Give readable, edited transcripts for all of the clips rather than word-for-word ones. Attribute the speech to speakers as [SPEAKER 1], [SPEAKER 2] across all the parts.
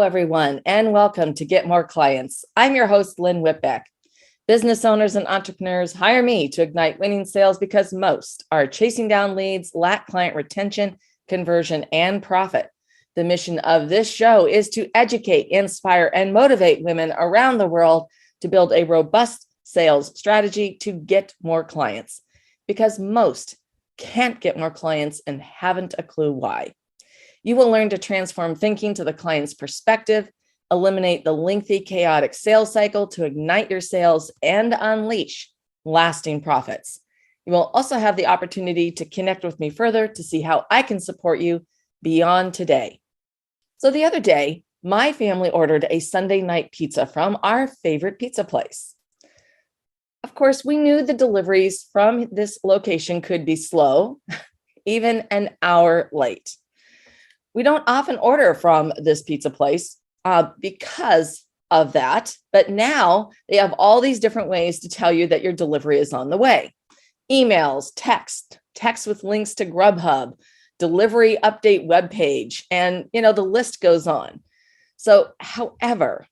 [SPEAKER 1] everyone, and welcome to Get More Clients. I'm your host, Lynn Whitbeck. Business owners and entrepreneurs hire me to ignite winning sales because most are chasing down leads, lack client retention, conversion, and profit. The mission of this show is to educate, inspire, and motivate women around the world to build a robust sales strategy to get more clients, because most can't get more clients and haven't a clue why. You will learn to transform thinking to the client's perspective, eliminate the lengthy, chaotic sales cycle to ignite your sales and unleash lasting profits. You will also have the opportunity to connect with me further to see how I can support you beyond today. So the other day, my family ordered a Sunday night pizza from our favorite pizza place. Of course, we knew the deliveries from this location could be slow, even an hour late. We don't often order from this pizza place because of that, but now they have all these different ways to tell you that your delivery is on the way. Emails, text with links to Grubhub, delivery update webpage, and the list goes on. So, however,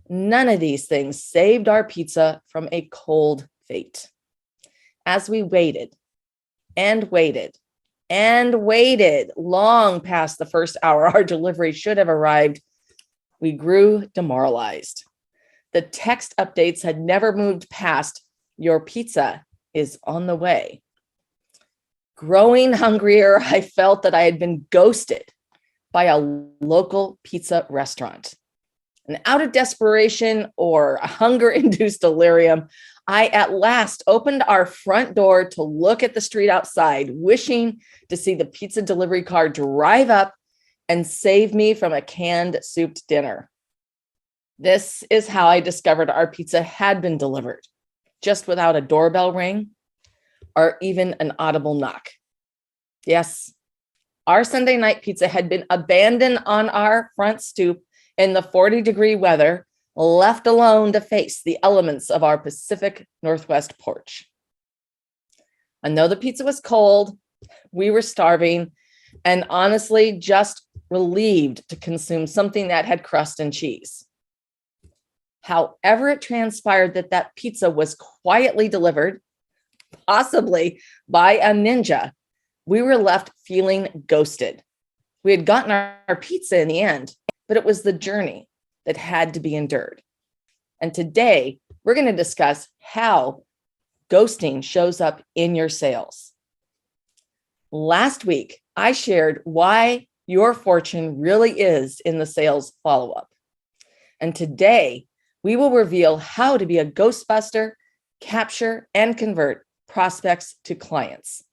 [SPEAKER 1] none of these things saved our pizza from a cold fate. As we waited and waited and waited long past the first hour our delivery should have arrived, we grew demoralized. The text updates had never moved past "your pizza is on the way." Growing hungrier, I felt that I had been ghosted by a local pizza restaurant. And out of desperation or hunger-induced delirium, I at last opened our front door to look at the street outside, wishing to see the pizza delivery car drive up and save me from a canned soup dinner. This is how I discovered our pizza had been delivered, just without a doorbell ring or even an audible knock. Yes, our Sunday night pizza had been abandoned on our front stoop in the 40-degree weather, left alone to face the elements of our Pacific Northwest porch. And though the pizza was cold, we were starving and honestly just relieved to consume something that had crust and cheese. However, it transpired that pizza was quietly delivered, possibly by a ninja. We were left feeling ghosted. We had gotten our pizza in the end, but it was the journey that had to be endured. And today, we're going to discuss how ghosting shows up in your sales. Last week, I shared why your fortune really is in the sales follow-up. And today, we will reveal how to be a ghostbuster, capture, and convert prospects to clients.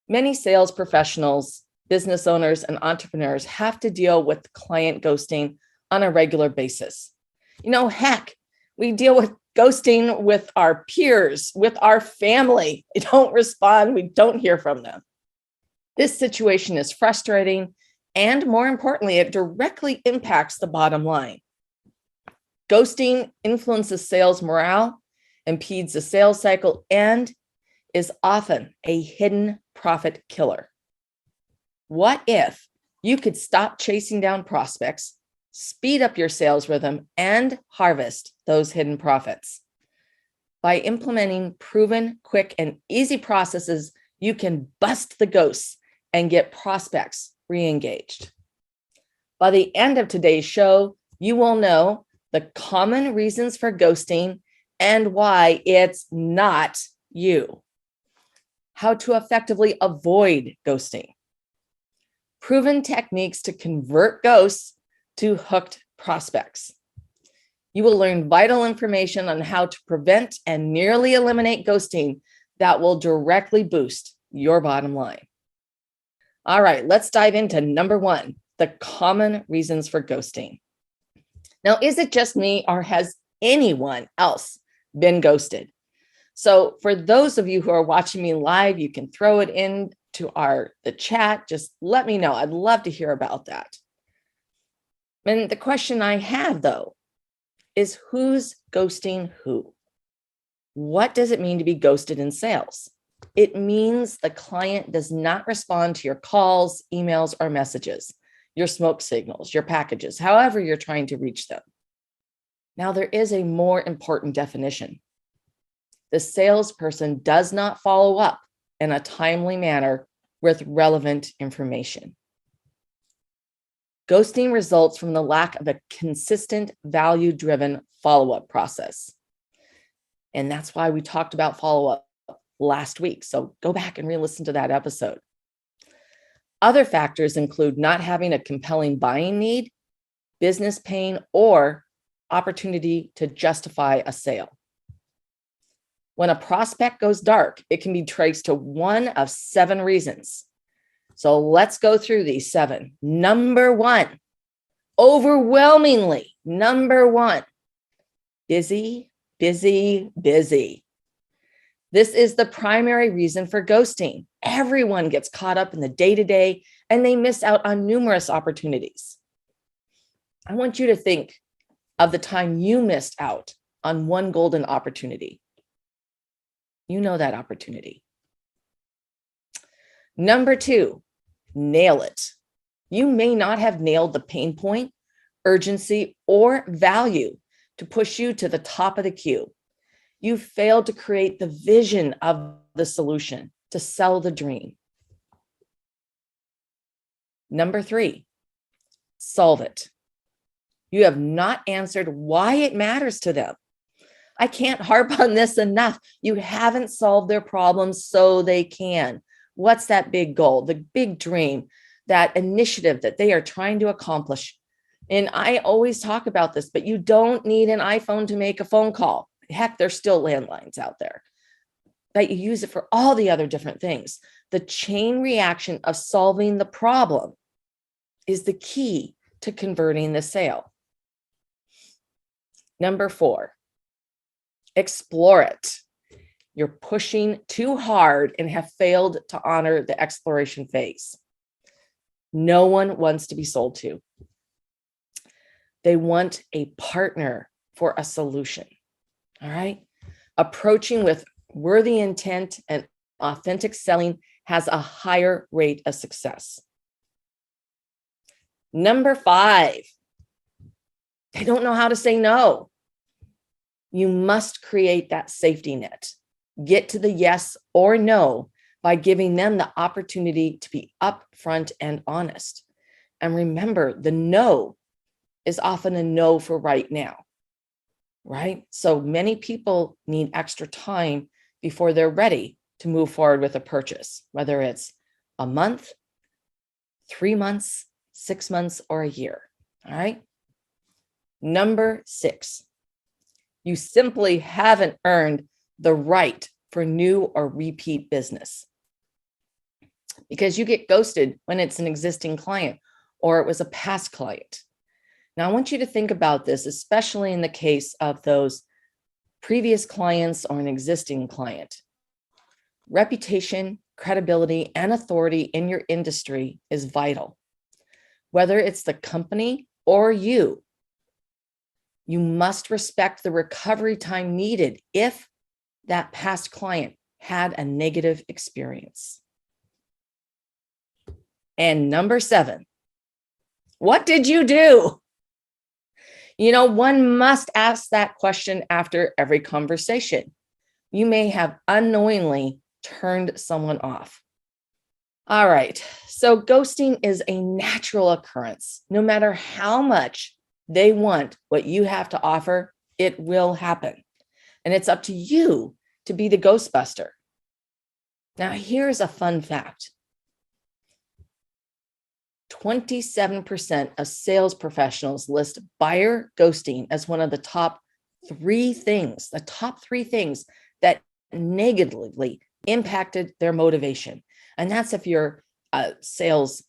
[SPEAKER 1] Many sales professionals, business owners, and entrepreneurs have to deal with client ghosting on a regular basis. Heck, we deal with ghosting with our peers, with our family. They don't respond. We don't hear from them. This situation is frustrating, and more importantly, it directly impacts the bottom line. Ghosting influences sales morale, impedes the sales cycle, and is often a hidden profit killer. What if you could stop chasing down prospects, speed up your sales rhythm, and harvest those hidden profits? By implementing proven, quick, and easy processes, you can bust the ghosts and get prospects re-engaged. By the end of today's show, you will know the common reasons for ghosting and why it's not you. How to effectively avoid ghosting. Proven techniques to convert ghosts to hooked prospects. You will learn vital information on how to prevent and nearly eliminate ghosting that will directly boost your bottom line. All right, let's dive into number one, the common reasons for ghosting. Now, is it just me or has anyone else been ghosted? So for those of you who are watching me live, you can throw it into the chat. Just let me know. I'd love to hear about that. And the question I have, though, is who's ghosting who? What does it mean to be ghosted in sales? It means the client does not respond to your calls, emails, or messages. your smoke signals, your packages, however you're trying to reach them. Now, there is a more important definition. The salesperson does not follow up in a timely manner with relevant information. Ghosting results from the lack of a consistent, value-driven follow-up process. And that's why we talked about follow-up last week. So go back and re-listen to that episode. Other factors include not having a compelling buying need, business pain, or opportunity to justify a sale. When a prospect goes dark, it can be traced to one of 7 reasons. So let's go through these 7. Number 1, overwhelmingly, number 1, busy, busy, busy. This is the primary reason for ghosting. Everyone gets caught up in the day-to-day and they miss out on numerous opportunities. I want you to think of the time you missed out on one golden opportunity. You know that opportunity. Number 2, nail it. You may not have nailed the pain point, urgency, or value to push you to the top of the queue. You failed to create the vision of the solution to sell the dream. Number 3, solve it. You have not answered why it matters to them. I can't harp on this enough. You haven't solved their problems so they can. What's that big goal, the big dream, that initiative that they are trying to accomplish? And I always talk about this, but you don't need an iPhone to make a phone call. Heck, there's still landlines out there. But you use it for all the other different things. The chain reaction of solving the problem is the key to converting the sale. Number 4, explore it. You're pushing too hard and have failed to honor the exploration phase. No one wants to be sold to. They want a partner for a solution. All right. Approaching with worthy intent and authentic selling has a higher rate of success. Number 5, they don't know how to say no. You must create that safety net. Get to the yes or no by giving them the opportunity to be upfront and honest. And remember, the no is often a no for right now, right? So many people need extra time before they're ready to move forward with a purchase, whether it's a month, 3 months, 6 months, or a year. All right. Number 6, you simply haven't earned the right for new or repeat business, because you get ghosted when it's an existing client or it was a past client. Now, I want you to think about this, especially in the case of those previous clients or an existing client. Reputation, credibility, and authority in your industry is vital. Whether it's the company or you must respect the recovery time needed if that past client had a negative experience. And number 7, what did you do? One must ask that question after every conversation. You may have unknowingly turned someone off. All right, so ghosting is a natural occurrence. No matter how much they want what you have to offer, it will happen. And it's up to you to be the ghostbuster. Now, here's a fun fact. 27% of sales professionals list buyer ghosting as one of the top 3 things, that negatively impacted their motivation. And that's if you're a sales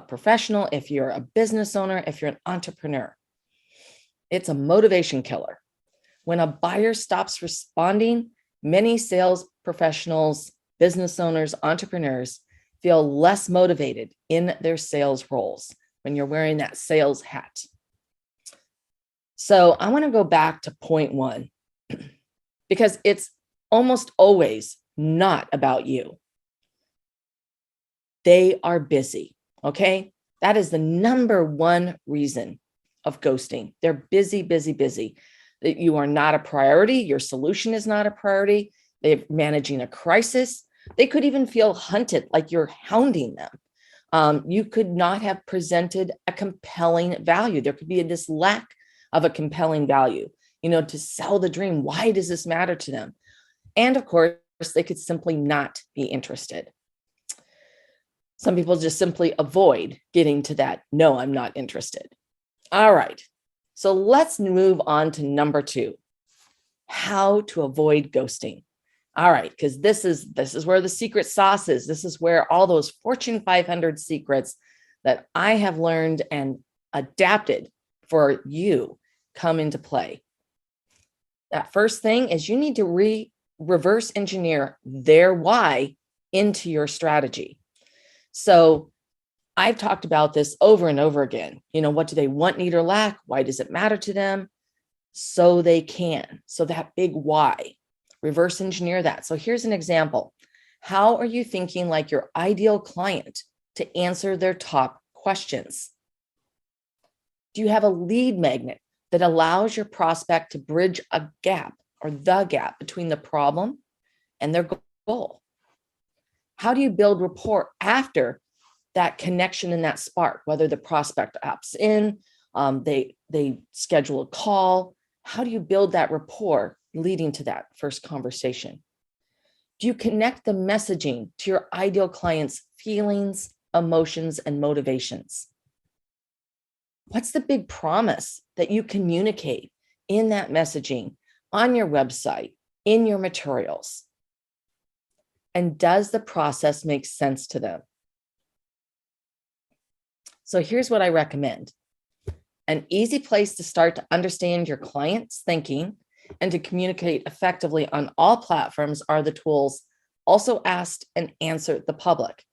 [SPEAKER 1] professional, if you're a business owner, if you're an entrepreneur. It's a motivation killer. When a buyer stops responding, many sales professionals, business owners, entrepreneurs feel less motivated in their sales roles when you're wearing that sales hat. So I want to go back to point 1, because it's almost always not about you. They are busy, okay? That is the number one reason of ghosting. They're busy, busy, busy. That you are not a priority. Your solution is not a priority. They're managing a crisis. They could even feel hunted, like you're hounding them. You could not have presented a compelling value. There could be this lack of a compelling value, to sell the dream. Why does this matter to them? And of course, they could simply not be interested. Some people just simply avoid getting to that, no, I'm not interested. All right. So let's move on to number 2, how to avoid ghosting. All right, because this is where the secret sauce is. This is where all those Fortune 500 secrets that I have learned and adapted for you come into play. That first thing is you need to reverse engineer their why into your strategy. So I've talked about this over and over again. What do they want, need, or lack? Why does it matter to them? So they can. So that big why. Reverse engineer that. So here's an example. How are you thinking like your ideal client to answer their top questions? Do you have a lead magnet that allows your prospect to bridge a gap or the gap between the problem and their goal? How do you build rapport after that connection and that spark, whether the prospect opts in, they schedule a call? How do you build that rapport leading to that first conversation? Do you connect the messaging to your ideal client's feelings, emotions, and motivations? What's the big promise that you communicate in that messaging on your website, in your materials? And does the process make sense to them? So here's what I recommend. An easy place to start to understand your client's thinking and to communicate effectively on all platforms are the tools Also Asked and Answered the Public.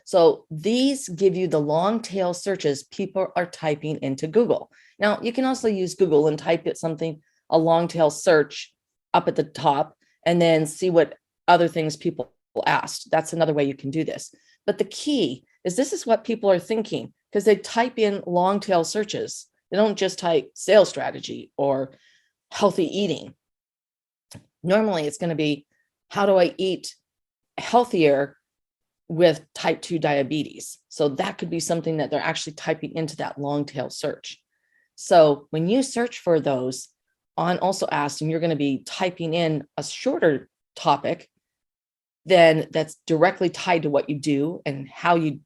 [SPEAKER 1] So these give you the long tail searches people are typing into Google. Now, you can also use Google and type it something, a long tail search up at the top, and then see what other things people asked. That's another way you can do this. But the key is this is what people are thinking because they type in long tail searches. They don't just type sales strategy or healthy eating. Normally, it's going to be, how do I eat healthier with type 2 diabetes? So that could be something that they're actually typing into that long tail search. So when you search for those on Also Asked, and you're going to be typing in a shorter topic, then that's directly tied to what you do and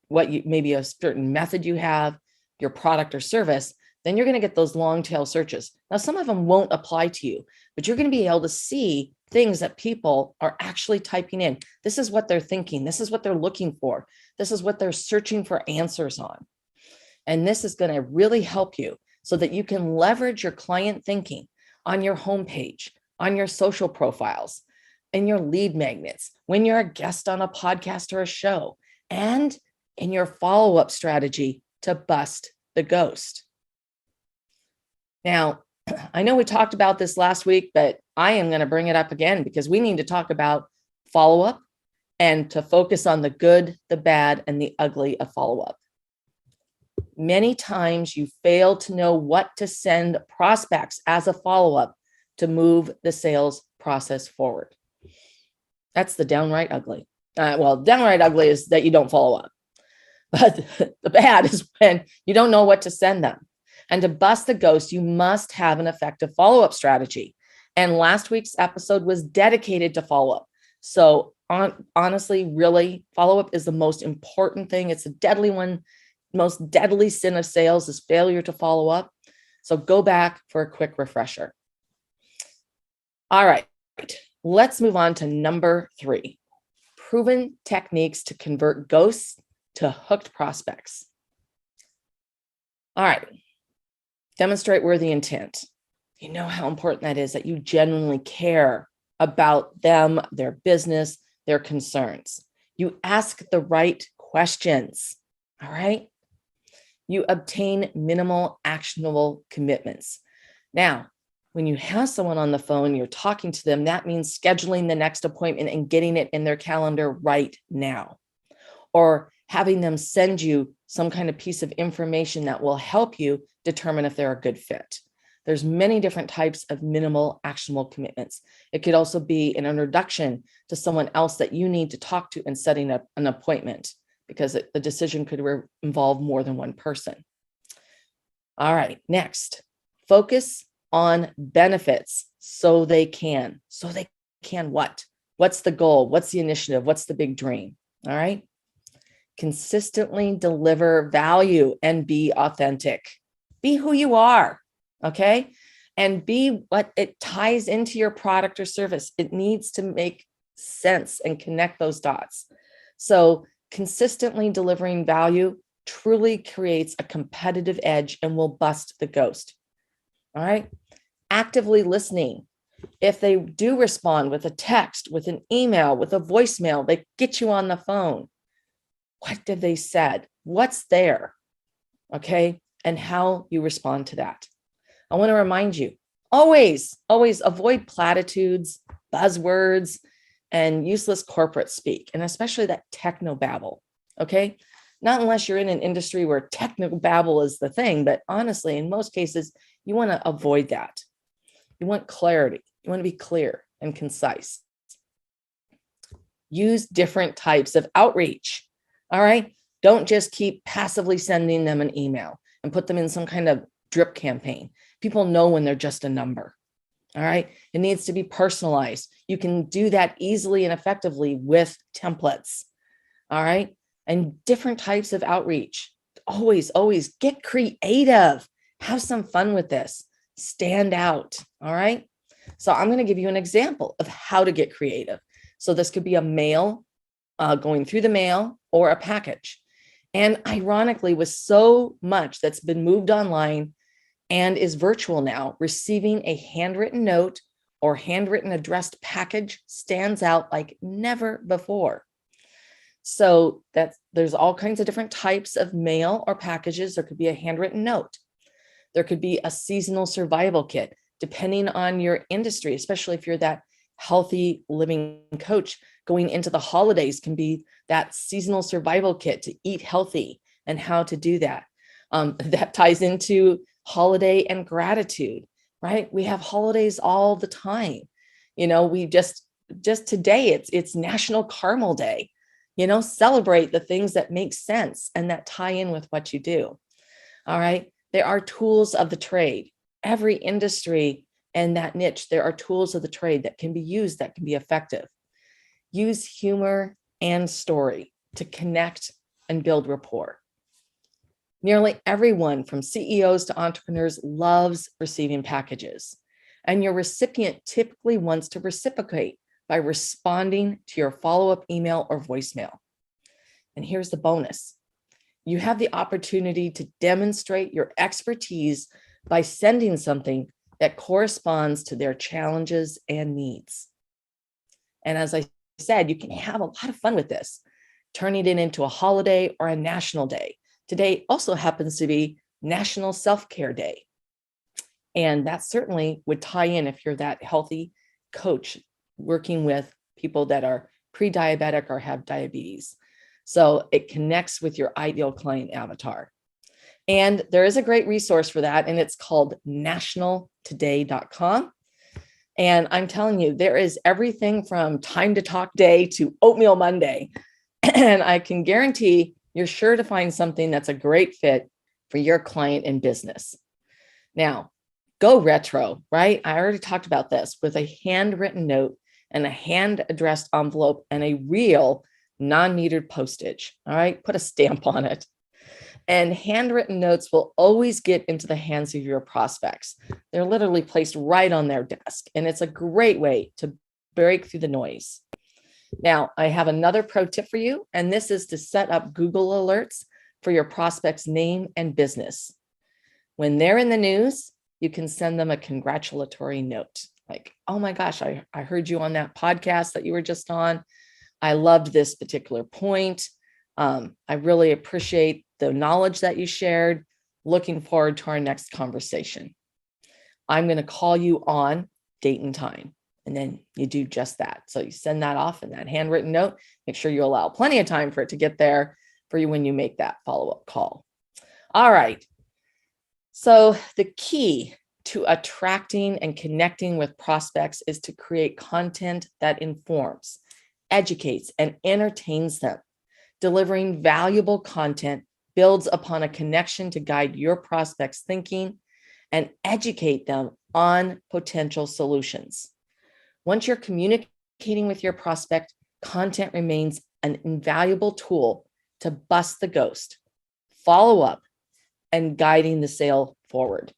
[SPEAKER 1] maybe a certain method you have, your product or service, then you're going to get those long tail searches. Now, some of them won't apply to you, but you're going to be able to see things that people are actually typing in. This is what they're thinking. This is what they're looking for. This is what they're searching for answers on. And this is going to really help you so that you can leverage your client thinking on your homepage, on your social profiles, in your lead magnets, when you're a guest on a podcast or a show, and in your follow-up strategy to bust the ghost. Now, I know we talked about this last week, but I am going to bring it up again because we need to talk about follow-up and to focus on the good, the bad, and the ugly of follow-up. Many times you fail to know what to send prospects as a follow-up to move the sales process forward. That's the downright ugly. Downright ugly is that you don't follow up. But the bad is when you don't know what to send them. And to bust the ghost, you must have an effective follow-up strategy. And last week's episode was dedicated to follow-up. So honestly, really, follow-up is the most important thing. It's a deadly one. Most deadly sin of sales is failure to follow up. So go back for a quick refresher. All right, let's move on to number 3, proven techniques to convert ghosts to hooked prospects. All right. Demonstrate worthy intent. You know how important that is, that you genuinely care about them, their business, their concerns. You ask the right questions. All right. You obtain minimal actionable commitments. Now, when you have someone on the phone, you're talking to them, that means scheduling the next appointment and getting it in their calendar right now, or having them send you some kind of piece of information that will help you determine if they're a good fit. There's many different types of minimal actionable commitments. It could also be an introduction to someone else that you need to talk to and setting up an appointment, because the decision could involve more than one person. All right, next, focus on benefits so they can what? What's the goal? What's the initiative? What's the big dream? All right. Consistently deliver value and be authentic. Be who you are. Okay. And be what it ties into your product or service. It needs to make sense and connect those dots. So consistently delivering value truly creates a competitive edge and will bust the ghost. All right. Actively listening. If they do respond with a text, with an email, with a voicemail, they get you on the phone. What did they said? What's there? Okay. And how you respond to that. I want to remind you, always avoid platitudes, buzzwords, and useless corporate speak, and especially that technobabble. Okay. Not unless you're in an industry where technobabble is the thing, but honestly, in most cases, you want to avoid that. You want clarity. You want to be clear and concise. Use different types of outreach. All right. Don't just keep passively sending them an email and put them in some kind of drip campaign. People know when they're just a number. All right. It needs to be personalized. You can do that easily and effectively with templates. All right. And different types of outreach. Always get creative. Have some fun with this. Stand out. All right. So I'm going to give you an example of how to get creative. So this could be a mail going through the mail or a package. And ironically, with so much that's been moved online and is virtual now, receiving a handwritten note or handwritten addressed package stands out like never before. So there's all kinds of different types of mail or packages. There could be a handwritten note. There could be a seasonal survival kit, depending on your industry, especially if you're that healthy living coach. Going into the holidays can be that seasonal survival kit to eat healthy and how to do that. That ties into holiday and gratitude, right? We have holidays all the time. We just today, it's National Caramel Day. Celebrate the things that make sense and that tie in with what you do. All right. There are tools of the trade. Every industry and that niche, there are tools of the trade that can be used, that can be effective. Use humor and story to connect and build rapport. Nearly everyone from CEOs to entrepreneurs loves receiving packages, and your recipient typically wants to reciprocate by responding to your follow-up email or voicemail. And here's the bonus. You have the opportunity to demonstrate your expertise by sending something that corresponds to their challenges and needs. And as I said, you can have a lot of fun with this, turning it into a holiday or a national day. Today also happens to be National Self-Care Day. And that certainly would tie in if you're that healthy coach working with people that are pre-diabetic or have diabetes. So it connects with your ideal client avatar. And there is a great resource for that, and it's called nationaltoday.com. And I'm telling you, there is everything from Time to Talk Day to Oatmeal Monday. And I can guarantee you're sure to find something that's a great fit for your client and business. Now, go retro, right? I already talked about this with a handwritten note and a hand-addressed envelope and a real non-metered postage. All right, put a stamp on it. And handwritten notes will always get into the hands of your prospects. They're literally placed right on their desk, and it's a great way to break through the noise. Now, I have another pro tip for you, and this is to set up Google alerts for your prospect's name and business. When they're in the news, you can send them a congratulatory note. Like, oh my gosh, I heard you on that podcast that you were just on. I loved this particular point. I really appreciate the knowledge that you shared. Looking forward to our next conversation. I'm going to call you on date and time. And then you do just that. So you send that off in that handwritten note. Make sure you allow plenty of time for it to get there. for you when you make that follow-up call. All right. So the key to attracting and connecting with prospects is to create content that informs, educates, and entertains them. Delivering valuable content builds upon a connection to guide your prospects' thinking and educate them on potential solutions. Once you're communicating with your prospect, content remains an invaluable tool to bust the ghost, follow up, and guiding the sale forward.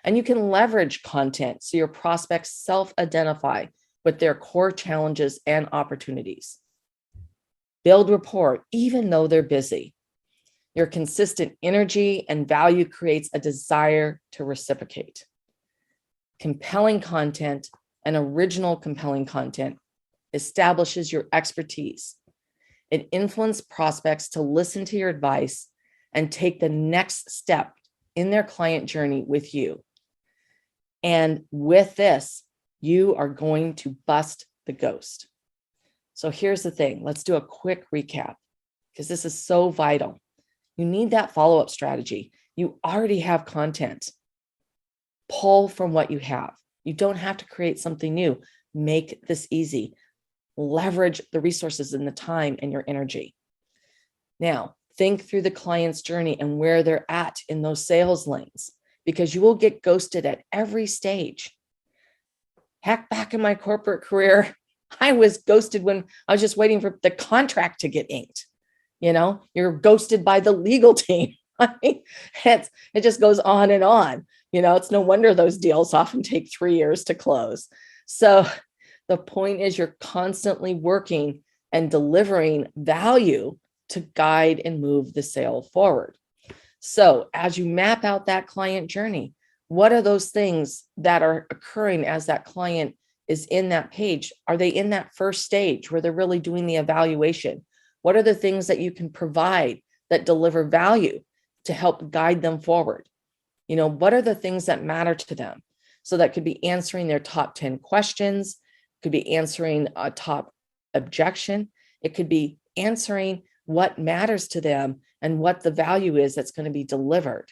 [SPEAKER 1] And you can leverage content so your prospects self-identify with their core challenges and opportunities. Build rapport even though they're busy. Your consistent energy and value creates a desire to reciprocate. Compelling content and original compelling content establishes your expertise. It influences prospects to listen to your advice and take the next step in their client journey with you. And with this, you are going to bust the ghost. So here's the thing. Let's do a quick recap because this is so vital. You need that follow-up strategy. You already have content. Pull from what you have. You don't have to create something new. Make this easy. Leverage the resources and the time and your energy. Now, think through the client's journey and where they're at in those sales lanes, because you will get ghosted at every stage. Heck, back in my corporate career, I was ghosted when I was just waiting for the contract to get inked. You know, you're ghosted by the legal team. I mean, it just goes on and on. You know, it's no wonder those deals often take 3 years to close. So the point is you're constantly working and delivering value to guide and move the sale forward. So as you map out that client journey, what are those things that are occurring as that client is in that page? Are they in that first stage where they're really doing the evaluation? What are the things that you can provide that deliver value to help guide them forward? You know, what are the things that matter to them? So that could be answering their top 10 questions, could be answering a top objection. It could be answering what matters to them and what the value is that's going to be delivered.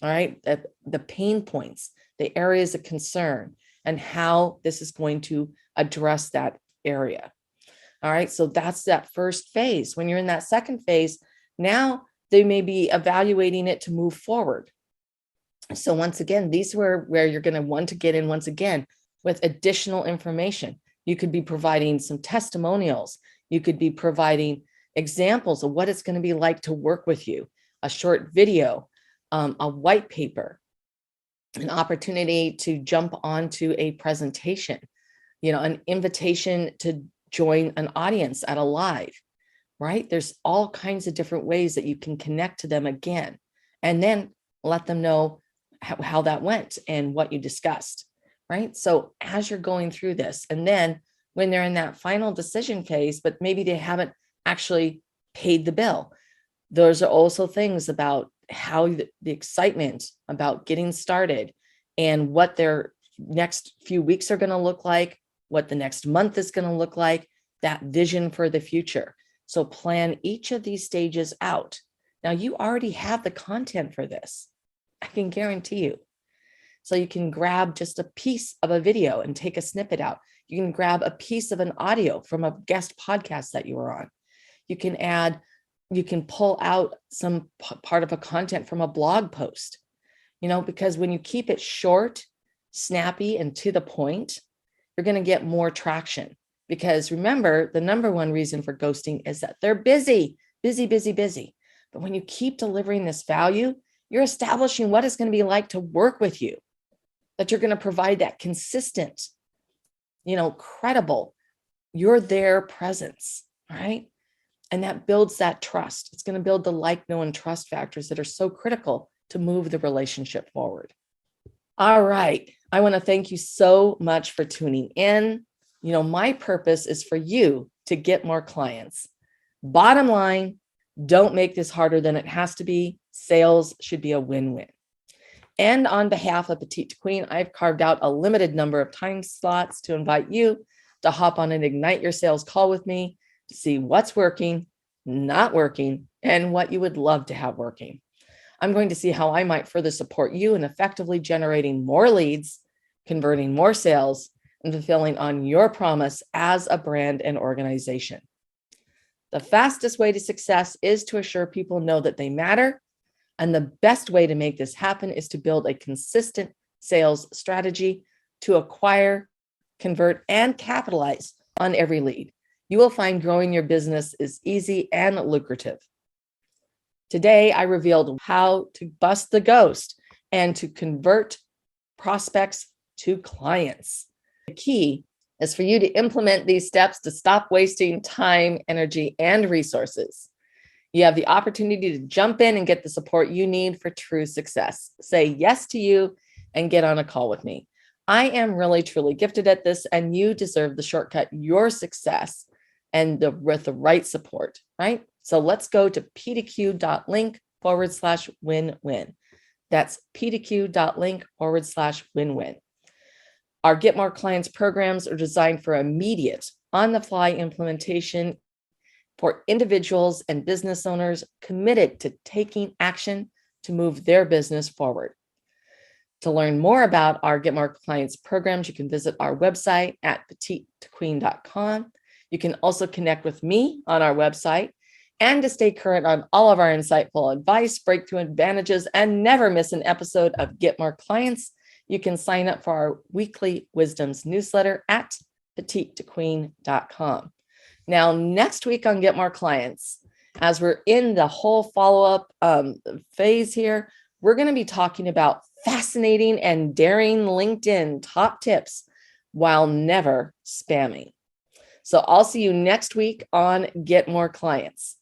[SPEAKER 1] All right. The pain points, the areas of concern, and how this is going to address that area. All right. So that's that first phase. When you're in that second phase, now they may be evaluating it to move forward. So once again, these are where you're going to want to get in once again with additional information. You could be providing some testimonials. You could be providing examples of what it's going to be like to work with you, a short video, a white paper, an opportunity to jump onto a presentation, you know, an invitation to join an audience at a live, right? There's all kinds of different ways that you can connect to them again, and then let them know how that went and what you discussed, right? So as you're going through this, and then when they're in that final decision phase, but maybe they haven't actually paid the bill, those are also things about how the excitement about getting started and what their next few weeks are going to look like, what the next month is going to look like, that vision for the future. So plan each of these stages out. Now you already have the content for this. I can guarantee you. So you can grab just a piece of a video and take a snippet out. You can grab a piece of an audio from a guest podcast that you were on. You can pull out some part of a content from a blog post, you know, because when you keep it short, snappy, and to the point, you're going to get more traction. Because remember, the number one reason for ghosting is that they're busy. But when you keep delivering this value, you're establishing what it's going to be like to work with you, that you're going to provide that consistent, you know, credible, you're there presence, right? And that builds that trust. It's going to build the like, know, and trust factors that are so critical to move the relationship forward. All right. I want to thank you so much for tuning in. You know, my purpose is for you to get more clients. Bottom line, don't make this harder than it has to be. Sales should be a win-win. And on behalf of Petite Queen, I've carved out a limited number of time slots to invite you to hop on an Ignite Your Sales call with me to see what's working, not working, and what you would love to have working. I'm going to see how I might further support you in effectively generating more leads, converting more sales, and fulfilling on your promise as a brand and organization. The fastest way to success is to assure people know that they matter. And the best way to make this happen is to build a consistent sales strategy to acquire, convert, and capitalize on every lead. You will find growing your business is easy and lucrative. Today, I revealed how to bust the ghost and to convert prospects to clients. The key is for you to implement these steps to stop wasting time, energy, and resources. You have the opportunity to jump in and get the support you need for true success. Say yes to you and get on a call with me. I am really, truly gifted at this, and you deserve the shortcut, your success, and with the right support, right? So let's go to p2q.link/win-win. That's p2q.link/win-win. Our Get More Clients programs are designed for immediate, on-the-fly implementation for individuals and business owners committed to taking action to move their business forward. To learn more about our Get More Clients programs, you can visit our website at petitetoqueen.com. You can also connect with me on our website. And to stay current on all of our insightful advice, breakthrough advantages, and never miss an episode of Get More Clients, you can sign up for our weekly Wisdoms newsletter at petitetoqueen.com. Now, next week on Get More Clients, as we're in the whole follow-up phase here, we're going to be talking about fascinating and daring LinkedIn top tips while never spamming. So I'll see you next week on Get More Clients.